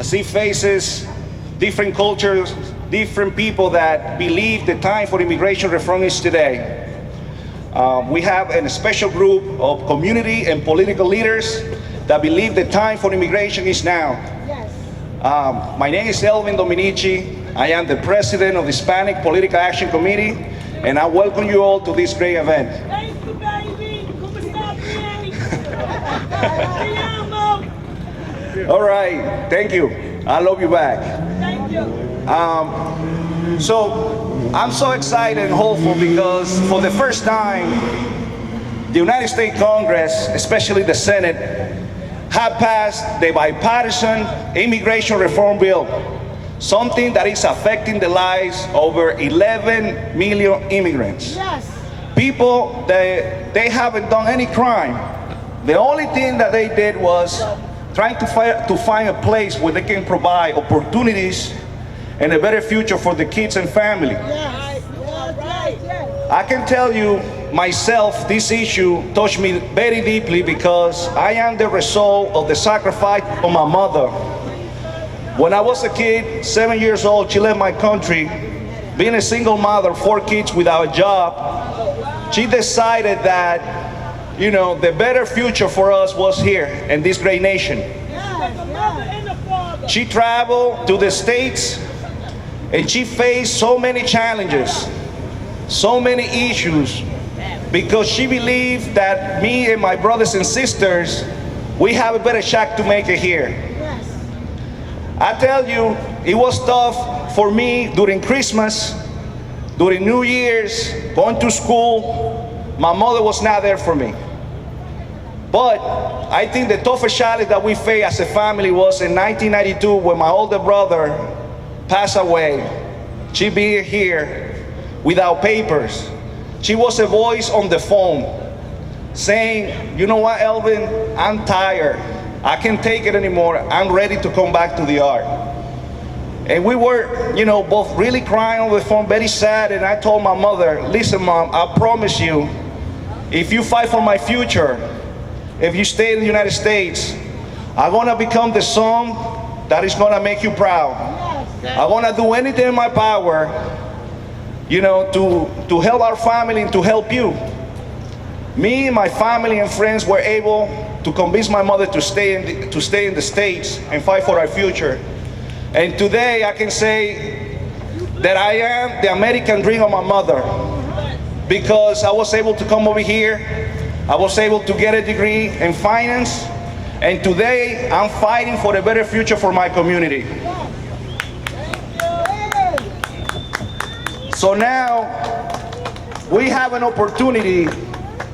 see faces, different cultures, different people that believe the time for immigration reform is today. We have a special group of community and political leaders that believe the time for immigration is now. Yes. My name is Elvin Dominici. I am the president of the Hispanic Political Action Committee, and I welcome you all to this great event. Thank you, baby. ¿Cómo está, bien? Te amo. All right, thank you. I love you back. Thank you. So I'm so excited and hopeful because for the first time, the United States Congress, especially the Senate, have passed the bipartisan immigration reform bill, something that is affecting the lives of over 11 million immigrants. Yes. People that they haven't done any crime. The only thing that they did was trying to find a place where they can provide opportunities and a better future for the kids and family. Yes. Right. Yes. I can tell you myself, this issue touched me very deeply because I am the result of the sacrifice of my mother. When I was a kid, 7 years old, she left my country. Being a single mother, 4 kids without a job, she decided that, you know, the better future for us was here in this great nation. She traveled to the States and she faced so many challenges, so many issues, because she believed that me and my brothers and sisters, we have a better shot to make it here. I tell you, it was tough for me during Christmas, during New Year's, going to school. My mother was not there for me. But I think the toughest challenge that we faced as a family was in 1992 when my older brother passed away. She being here without papers. She was a voice on the phone saying, you know what, Elvin, I'm tired. I can't take it anymore. I'm ready to come back to the art. And we were, you know, both really crying on the phone, very sad. And I told my mother, listen, Mom, I promise you, if you fight for my future, if you stay in the United States, I'm gonna become the son that is gonna make you proud. I'm gonna do anything in my power, you know, to help our family and to help you. Me and my family and friends were able to convince my mother to stay in the States and fight for our future. And today I can say that I am the American dream of my mother, because I was able to come over here, I was able to get a degree in finance, and today I'm fighting for a better future for my community. So now we have an opportunity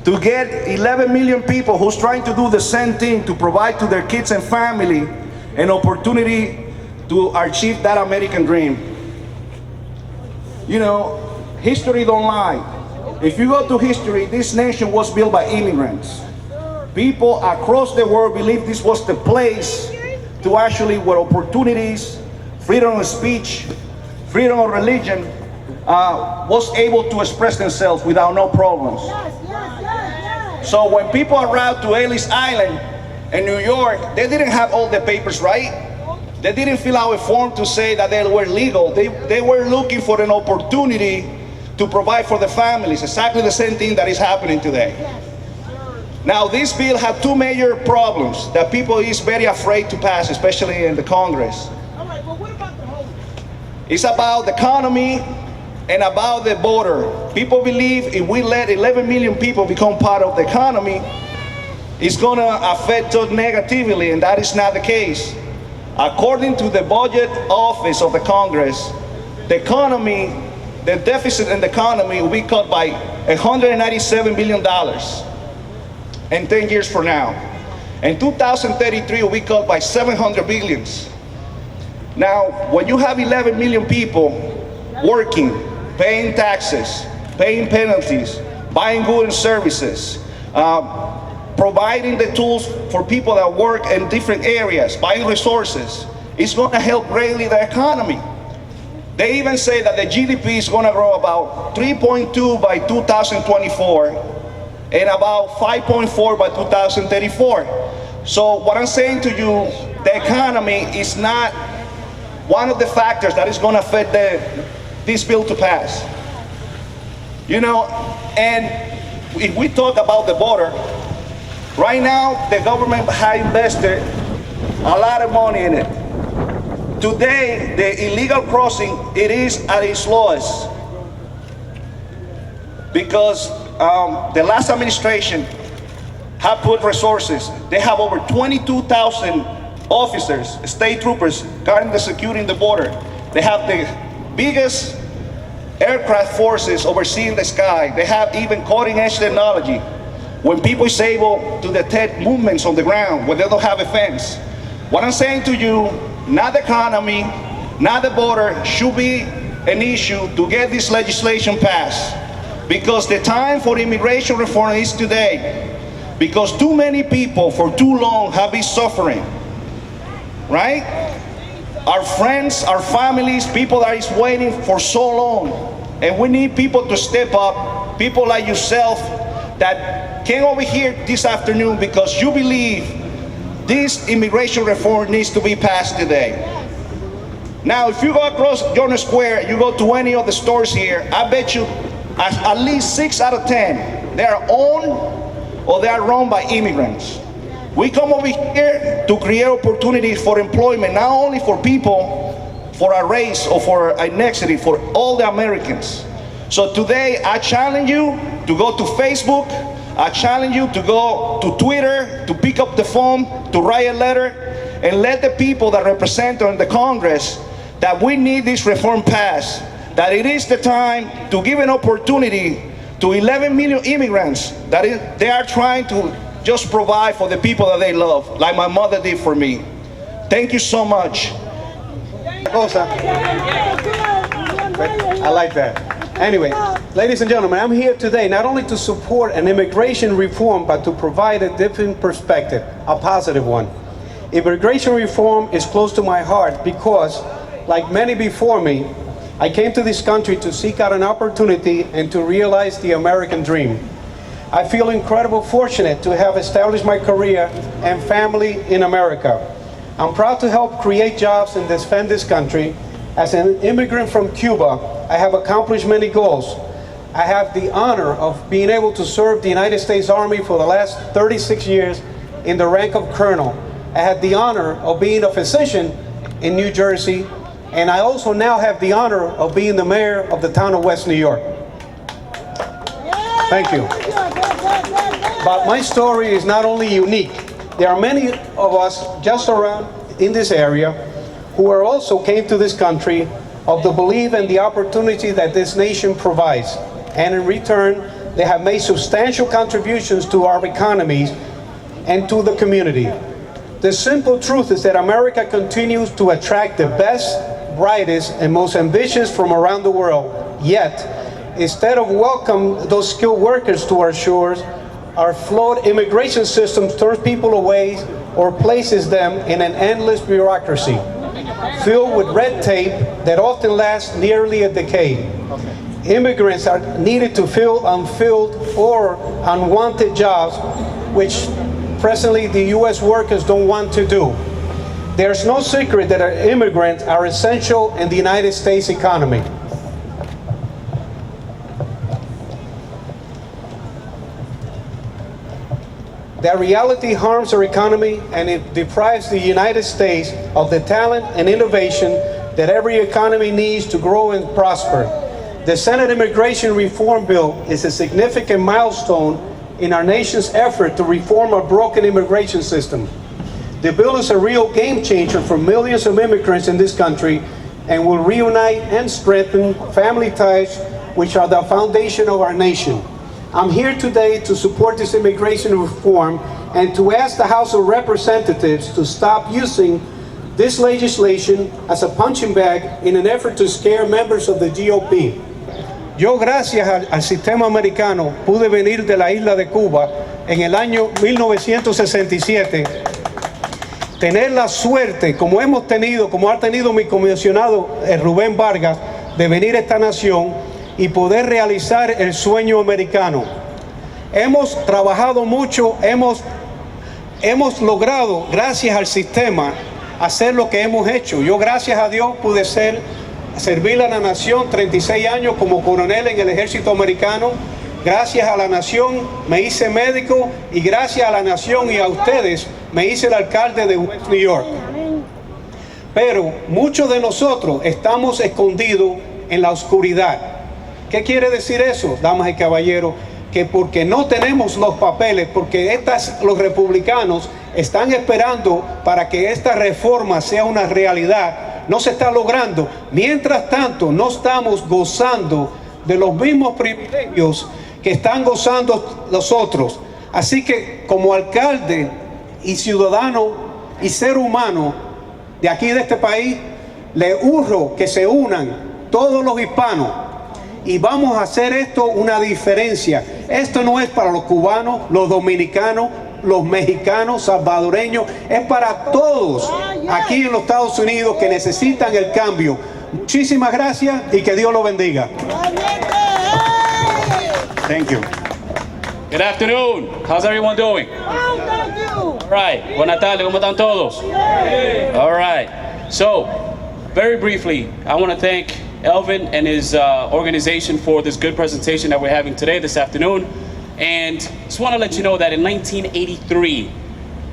to get 11 million people who's trying to do the same thing, to provide to their kids and family an opportunity to achieve that American dream. You know, history don't lie. If you go to history, this nation was built by immigrants. People across the world believe this was the place to actually, where opportunities, freedom of speech, freedom of religion, was able to express themselves without no problems. So when people arrived to Ellis Island in New York, they didn't have all the papers right. They didn't fill out a form to say that they were legal. They were looking for an opportunity to provide for the families, exactly the same thing that is happening today. Now, this bill had 2 major problems that people is very afraid to pass, especially in the Congress. All right, well, what about the home? It's about the economy and about the border. People believe if we let 11 million people become part of the economy, it's going to affect us negatively, and that is not the case. According to the budget office of the Congress, the economy, the deficit in the economy will be cut by $197 billion in 10 years from now. In 2033, it will be cut by $700 billion. Now, when you have 11 million people working, paying taxes, paying penalties, buying goods and services, providing the tools for people that work in different areas, buying resources, it's going to help greatly the economy. They even say that the GDP is going to grow about 3.2 by 2024 and about 5.4 by 2034. So what I'm saying to you, the economy is not one of the factors that is going to affect this bill to pass. You know, and if we talk about the border, right now the government has invested a lot of money in it. Today, the illegal crossing, it is at its lowest because the last administration have put resources. They have over 22,000 officers, state troopers, guarding the security in the border. They have the biggest aircraft forces overseeing the sky. They have even cutting-edge technology. When people is able to detect movements on the ground, when they don't have a fence. What I'm saying to you, not the economy, not the border should be an issue to get this legislation passed. Because the time for immigration reform is today. Because too many people for too long have been suffering. Right? Our friends, our families, people that is waiting for so long. And we need people to step up, people like yourself that came over here this afternoon because you believe this immigration reform needs to be passed today. Now, if you go across Jones Square, you go to any of the stores here, I bet you at least 6 out of 10, they are owned or they are run by immigrants. We come over here to create opportunities for employment, not only for people, for a race or for an ethnicity, for all the Americans. So today, I challenge you to go to Facebook, I challenge you to go to Twitter, to pick up the phone, to write a letter, and let the people that represent in the Congress that we need this reform passed, that it is the time to give an opportunity to 11 million immigrants that they are trying to just provide for the people that they love, like my mother did for me. Thank you so much. I like that. Anyway, ladies and gentlemen, I'm here today not only to support an immigration reform, but to provide a different perspective, a positive one. Immigration reform is close to my heart because, like many before me, I came to this country to seek out an opportunity and to realize the American dream. I feel incredibly fortunate to have established my career and family in America. I'm proud to help create jobs and defend this country. As an immigrant from Cuba, I have accomplished many goals. I have the honor of being able to serve the United States Army for the last 36 years in the rank of colonel. I had the honor of being a physician in New Jersey, and I also now have the honor of being the mayor of the town of West New York. Thank you. But my story is not only unique. There are many of us just around in this area who are also came to this country of the belief and the opportunity that this nation provides. And in return, they have made substantial contributions to our economies and to the community. The simple truth is that America continues to attract the best, brightest, and most ambitious from around the world. Yet, instead of welcome those skilled workers to our shores, our flawed immigration system turns people away or places them in an endless bureaucracy, filled with red tape that often lasts nearly a decade. Immigrants are needed to fill unfilled or unwanted jobs, which presently the U.S. workers don't want to do. There's no secret that our immigrants are essential in the United States economy. That reality harms our economy and it deprives the United States of the talent and innovation that every economy needs to grow and prosper. The Senate Immigration Reform Bill is a significant milestone in our nation's effort to reform our broken immigration system. The bill is a real game changer for millions of immigrants in this country and will reunite and strengthen family ties, which are the foundation of our nation. I'm here today to support this immigration reform and to ask the House of Representatives to stop using this legislation as a punching bag in an effort to scare members of the GOP. Yo, gracias al sistema americano, pude venir de la isla de Cuba en el año 1967. Tener la suerte, como hemos tenido, como ha tenido mi comisionado Rubén Vargas, de venir a esta nación y poder realizar el sueño americano. Hemos trabajado mucho, hemos hemos logrado, gracias al sistema, hacer lo que hemos hecho. Yo, gracias a Dios, pude servir a la nación 36 años como coronel en el ejército americano. Gracias a la nación me hice médico y gracias a la nación y a ustedes me hice el alcalde de West New York. Pero muchos de nosotros estamos escondidos en la oscuridad. ¿Qué quiere decir eso, damas y caballeros? Que porque no tenemos los papeles, porque los republicanos están esperando para que esta reforma sea una realidad, no se está logrando. Mientras tanto, no estamos gozando de los mismos privilegios que están gozando los otros. Así que como alcalde y ciudadano y ser humano de aquí de este país, le urjo que se unan todos los hispanos y vamos a hacer esto una diferencia. Esto no es para los cubanos, los dominicanos, los mexicanos, salvadoreños, es para todos aquí en los Estados Unidos que necesitan el cambio. Muchísimas gracias y que Dios lo bendiga. Thank you. Good afternoon. How's everyone doing? All right. Buenas tardes. ¿Cómo están todos? All right. So, very briefly, I want to thank Elvin and his organization for this good presentation that we're having today, this afternoon. And just want to let you know that in 1983,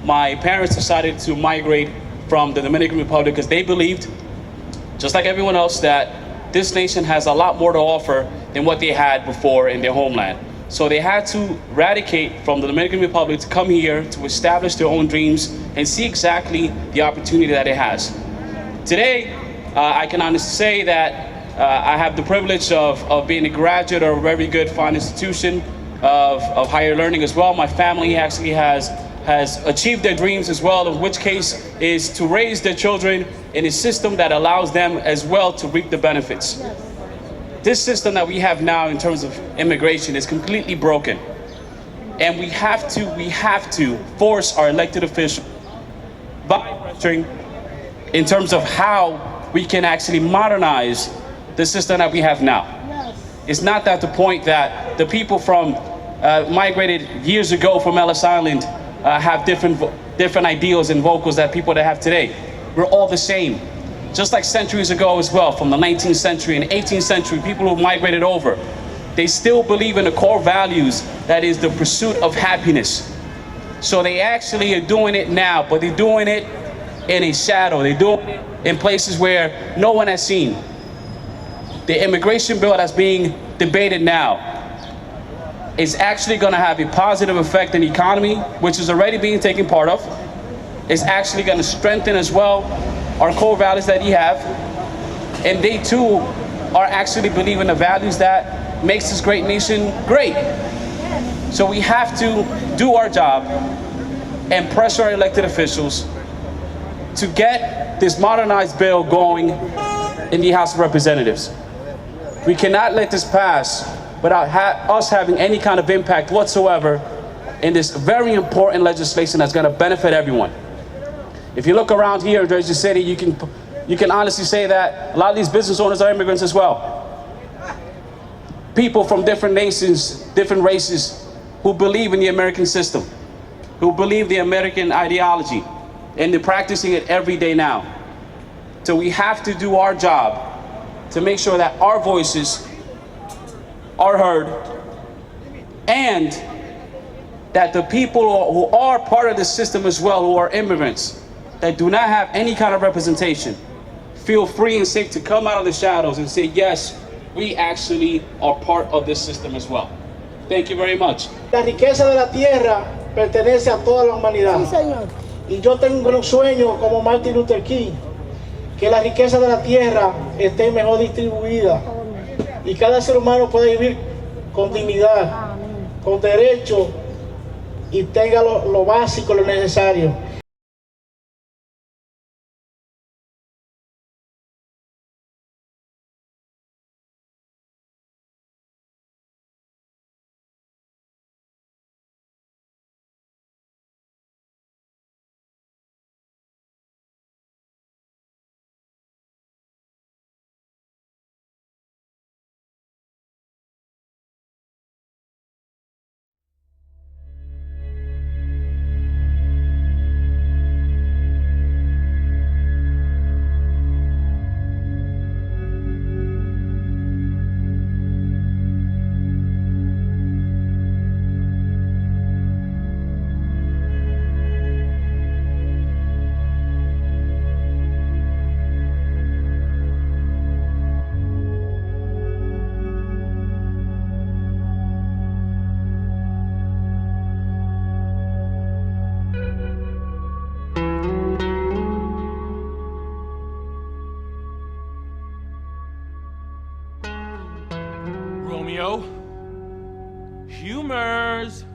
my parents decided to migrate from the Dominican Republic because they believed, just like everyone else, that this nation has a lot more to offer than what they had before in their homeland. So they had to radicate from the Dominican Republic to come here to establish their own dreams and see exactly the opportunity that it has. Today, I can honestly say that I have the privilege of being a graduate of a very good fine institution of higher learning as well. My family actually has achieved their dreams as well, in which case is to raise their children in a system that allows them as well to reap the benefits. This system that we have now in terms of immigration is completely broken. And we have to force our elected officials by pressuring in terms of how we can actually modernize the system that we have now. It's not that the point that the people from migrated years ago from Ellis Island have different ideals and vocals that people that have today. We're all the same. Just like centuries ago as well, from the 19th century and 18th century, people who migrated over, they still believe in the core values that is the pursuit of happiness. So they actually are doing it now, but they're doing it in a shadow. They're doing it in places where no one has seen. The immigration bill that's being debated now is actually going to have a positive effect in the economy, which is already being taken part of. It's actually going to strengthen as well our core values that we have, and they too are actually believing the values that makes this great nation great. So we have to do our job and pressure our elected officials to get this modernized bill going in the House of Representatives. We cannot let this pass without us having any kind of impact whatsoever in this very important legislation that's going to benefit everyone. If you look around here in Jersey City, you can honestly say that a lot of these business owners are immigrants as well. People from different nations, different races, who believe in the American system, who believe the American ideology, and they're practicing it every day now. So we have to do our job to make sure that our voices are heard, and that the people who are part of the system as well, who are immigrants, that do not have any kind of representation, feel free and safe to come out of the shadows and say, yes, we actually are part of this system as well. Thank you very much. La riqueza de la tierra pertenece a toda la humanidad. Sí, señor. Y yo tengo un sueño como Martin Luther King, que la riqueza de la tierra esté mejor distribuida y cada ser humano pueda vivir con dignidad, con derecho y tenga lo básico, lo necesario. rumors,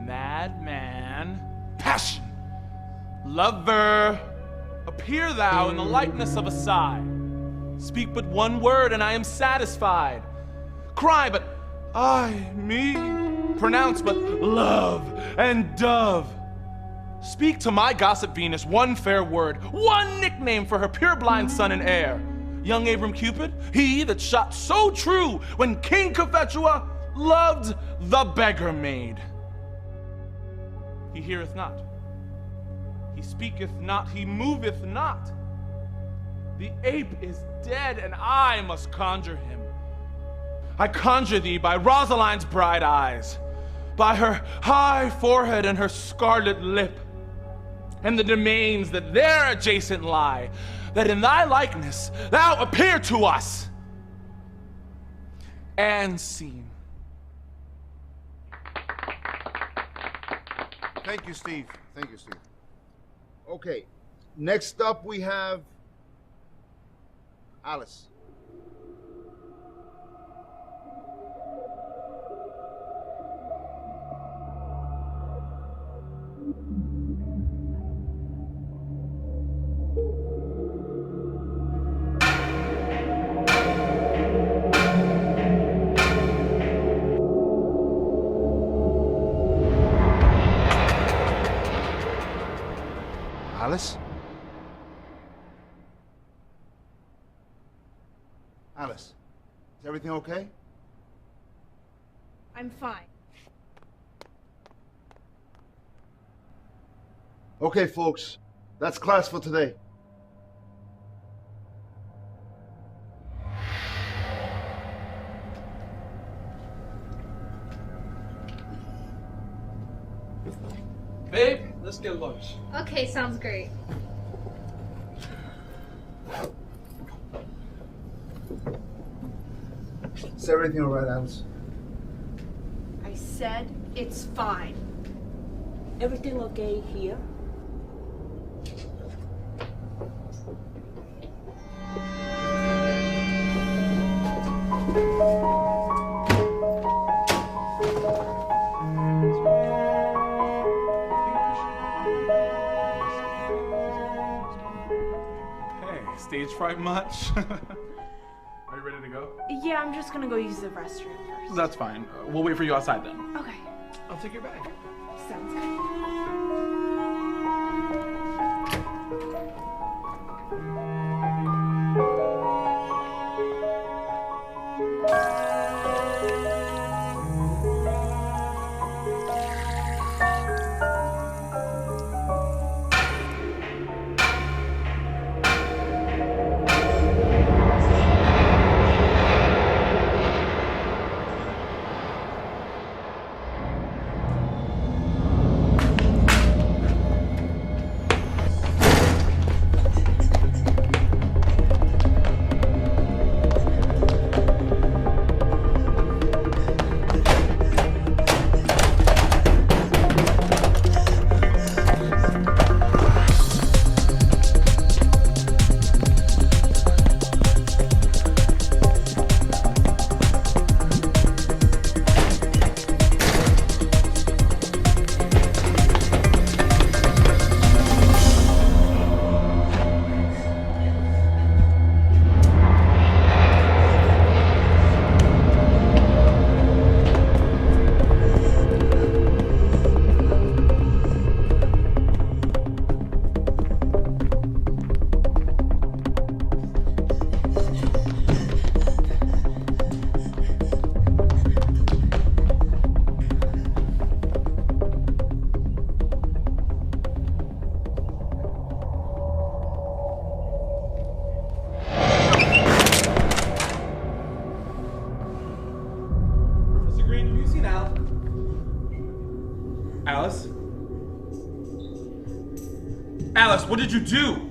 madman, passion, lover, appear thou in the likeness of a sigh. Speak but one word and I am satisfied. Cry but I, me, pronounce but love and dove. Speak to my gossip Venus one fair word, one nickname for her pure-blind son and heir. Young Abram Cupid, he that shot so true when King Cophetua loved the beggar maid. He heareth not, he speaketh not, he moveth not. The ape is dead and I must conjure him. I conjure thee by Rosaline's bright eyes, by her high forehead and her scarlet lip, and the domains that there adjacent lie, that in thy likeness thou appear to us. And scene. Thank you, Steve. Thank you, Steve. Okay, next up we have Alice. Alice? Alice, is everything okay? I'm fine. Okay, folks, that's class for today. Babe, let's get lunch. Okay, sounds great. Is everything all right, Alice? I said it's fine. Everything okay here? Hey, stage fright much? Are you ready to go? Yeah, I'm just gonna go use the restroom first. That's fine. We'll wait for you outside then. Okay, I'll take your bag. sounds good. Alice? Alice, what did you do?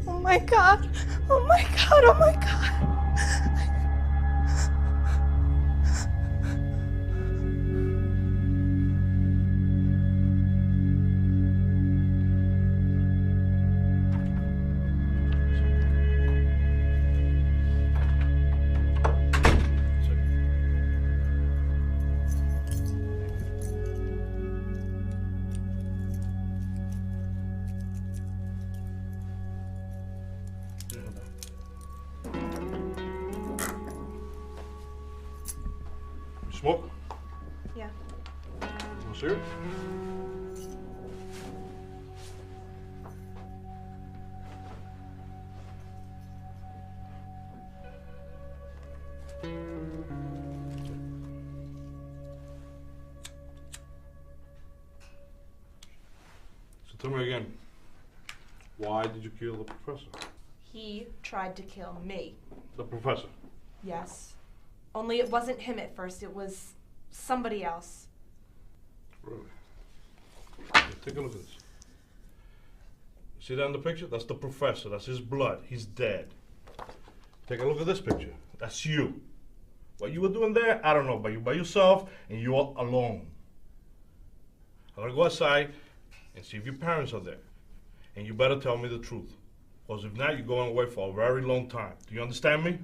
Oh my god! Oh my god! Oh my god! Sir? So tell me again, why did you kill the professor? He tried to kill me. The professor? Yes. Only it wasn't him at first, it was somebody else. Really? Here, take a look at this. See that in the picture? That's the professor. That's his blood. He's dead. Take a look at this picture. That's you. What you were doing there, I don't know, but you by yourself and you're alone. I'm gonna go outside and see if your parents are there. And you better tell me the truth. Because if not, you're going away for a very long time. Do you understand me?